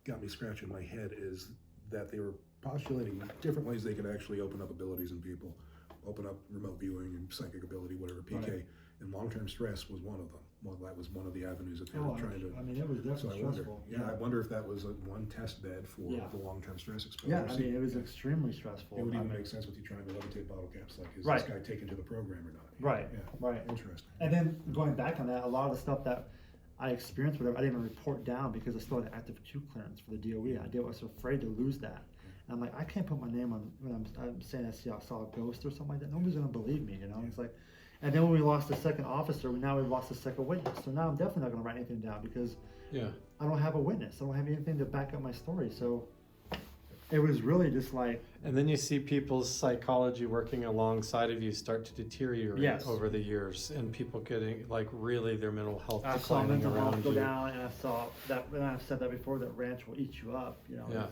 got me scratching my head is that they were postulating different ways they could actually open up abilities in people, open up remote viewing and psychic ability, whatever, PK. Right. And long-term stress was one of them. Well, that was one of the avenues that they were trying to. I mean, it was So definitely I wonder, stressful. I wonder if that was one test bed for Yeah. the long-term stress exposure. Yeah, I See, mean, it was extremely stressful. it would I even mean, make sense with you trying to levitate bottle caps. Like, is Right. this guy taken to the program or not? Right, Yeah. right. Interesting. And then going back on that, a lot of the stuff that I experienced, whatever, I didn't even report down because I still had active Q clearance for the DOE. I was afraid to lose that. And I'm like, I can't put my name on when I'm saying I saw a ghost or something like that. Nobody's gonna believe me, you know. It's like, and then when we lost the second officer, now we've lost the second witness. So now I'm definitely not gonna write anything down because Yeah. I don't have a witness. I don't have anything to back up my story. So it was really just like, And then you see people's psychology working alongside of you start to deteriorate Yes. over the years, and people getting like really their mental health I saw declining mental health around go you. down, and I saw that, and I've said that before, that ranch will eat you up, you know. Yeah.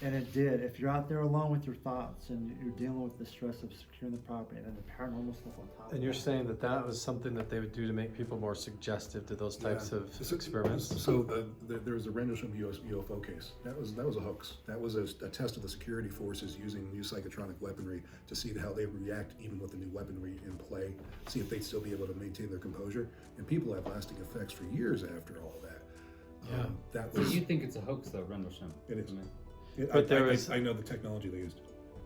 And it did. If you're out there alone with your thoughts and you're dealing with the stress of securing the property and then the paranormal stuff on top. And of you're that. saying that that was something that they would do to make people more suggestive to those types of experiments? So there was a Rendlesham UFO case. That was a hoax. That was a test of the security forces using new psychotronic weaponry to see how they react even with the new weaponry in play, see if they'd still be able to maintain their composure. And people have lasting effects for years after all of that. Yeah. That So was. you think it's a hoax, though, Rendlesham? It is. I mean, But there was- I know the technology they used.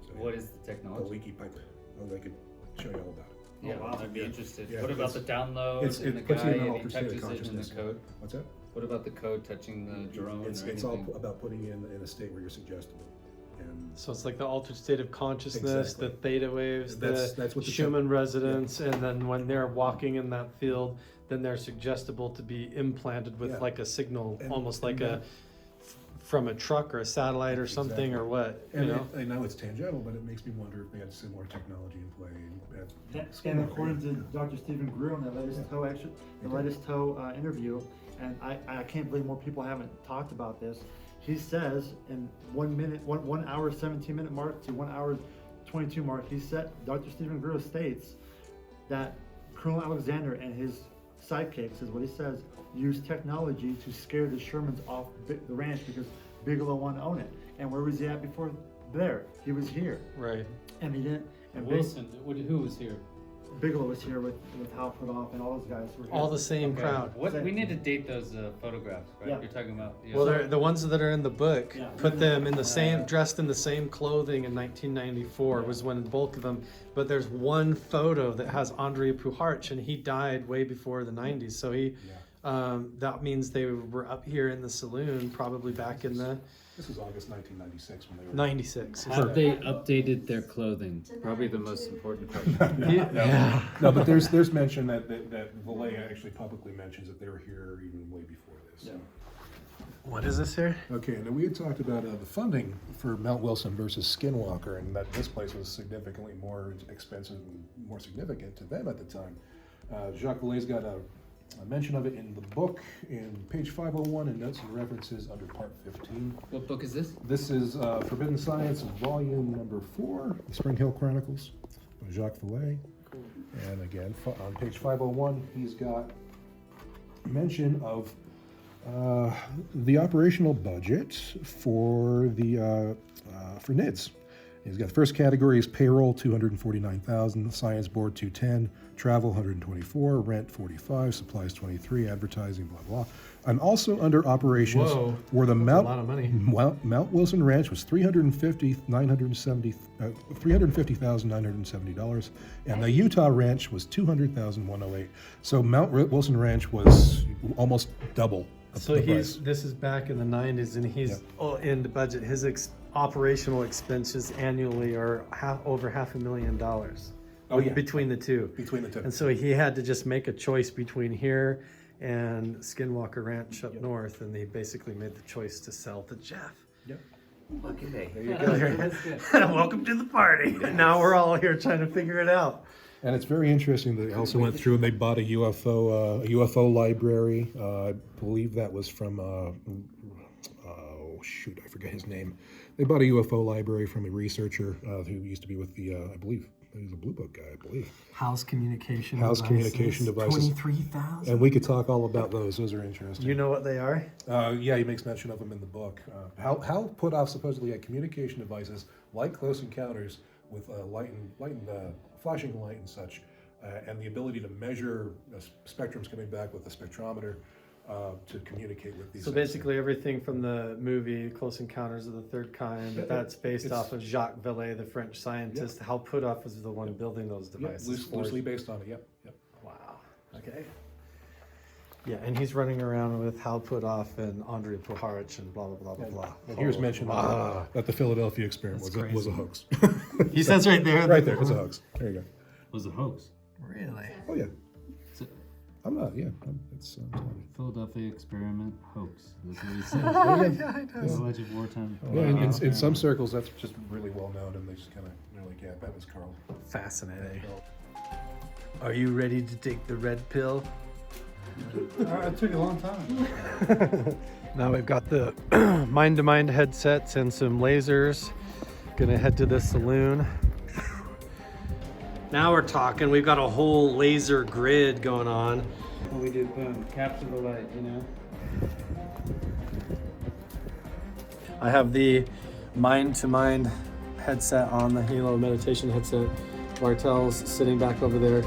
So, what is the the technology? leaky pipe? Oh, they could show you all about it. Yeah, wow. I'd be interested. Yeah, what about the download it and the puts you guy in an and he altered state of touches it in the consciousness. code? What's that? What about the code touching the drone It's or all anything? about putting you in a state where you're suggestible. And So it's like the altered state of consciousness, Exactly. the theta waves, That's the what the Schumann resonance, and then when they're walking in that field, then they're suggestible to be implanted with Yeah. like a signal, And- almost like and from a truck or a satellite or something, Exactly. or what, you And know? I know it's tangential, but it makes me wonder if they had similar technology in play. And according to Dr. Stephen Greer in the latest toe interview, and I can't believe more people haven't talked about this. He says in 1 hour 17-minute mark to 1 hour 22 mark, Dr. Stephen Greer states that Colonel Alexander and his sidekicks, is what he says, used technology to scare the Shermans off the ranch because Bigelow wanted to own it. And where was he at before there? He was here. Right. And he didn't. And Wilson, who was here? Bigelow was here with Hal Puthoff and all those guys were here. All the same Okay. crowd. We need to date those photographs, right? Yeah. You're talking about. Yeah. Well, they're the ones that are in the book. Yeah. Put them in the same, dressed in the same clothing in 1994 was when the bulk of them. But there's one photo that has Andrea Puharch, and he died way before the 90s. So that means they were up here in the saloon probably back in the This is August 1996 when they were. 96. Have they updated their clothing? Probably the most important question. Yeah. No, but there's mention that Valet actually publicly mentions that they were here even way before this. Yeah. What is this here? Okay, now we had talked about the funding for Mount Wilson versus Skinwalker, and that this place was significantly more expensive and more significant to them at the time. Jacques Vallée's got a mention of it in the book in page 501 and notes and references under part 15. What book is this? This is Forbidden Science, volume number 4, the Spring Hill Chronicles by Jacques Vallée. And again, on page 501, he's got mention of the operational budget for the for NIDS. He's got the first category is payroll, $249,000, science board, $210,000, travel, $124,000, rent, $45,000, supplies, $23,000, advertising, blah blah. And also under operations Whoa, were the a Mount lot of money. Mount Wilson Ranch was $350,970, and the Utah Ranch was $200,108. So Mount Wilson Ranch was almost double. So the price. this is back in the 90s, and he's in the budget. His operational expenses annually are over $500,000. Oh, yeah. Between the two. Between the two. And so he had to just make a choice between here and Skinwalker Ranch up north, and they basically made the choice to sell to Jeff. Yep. Lucky they. There you go. Welcome to the party. And now we're all here trying to figure it out. And it's very interesting that they also went through and they bought a UFO library. I believe that was from, I forget his name. They bought a UFO library from a researcher who used to be with the, I believe, he was a Blue Book guy, I believe. House communication Communication devices. 23,000. And we could talk all about those. Those are interesting. You know what they are? Yeah, he makes mention of them in the book. Hal put off supposedly had communication devices like Close Encounters with flashing light and such, and the ability to measure spectrums coming back with a spectrometer to communicate with these. So basically everything from the movie Close Encounters of the Third Kind, that's based off of Jacques Vallée, the French scientist. Hal Puthoff was the one building those devices. Loosely based on it, yep. Wow. Okay. Yeah, and he's running around with Hal Puthoff and Andrei Puharich and blah, blah, blah, blah, blah. And here's mention that the Philadelphia experiment was a hoax. He says right there. Right there, it's a hoax. There you go. Was a hoax. Really? Oh, yeah. So, I'm not, yeah. It's Philadelphia experiment hoax. That's what he said. So much of wartime. yeah, in some circles, that's just really well known, and they just kind of, like, yeah, that was Carl. Fascinating. Are you ready to take the red pill? It took a long time. Now we've got the mind-to-mind headsets and some lasers. Gonna head to the saloon. Now we're talking. We've got a whole laser grid going on. What we do, boom, capture the light, you know? I have the mind-to-mind headset on, the Halo meditation headset. Bartel's sitting back over there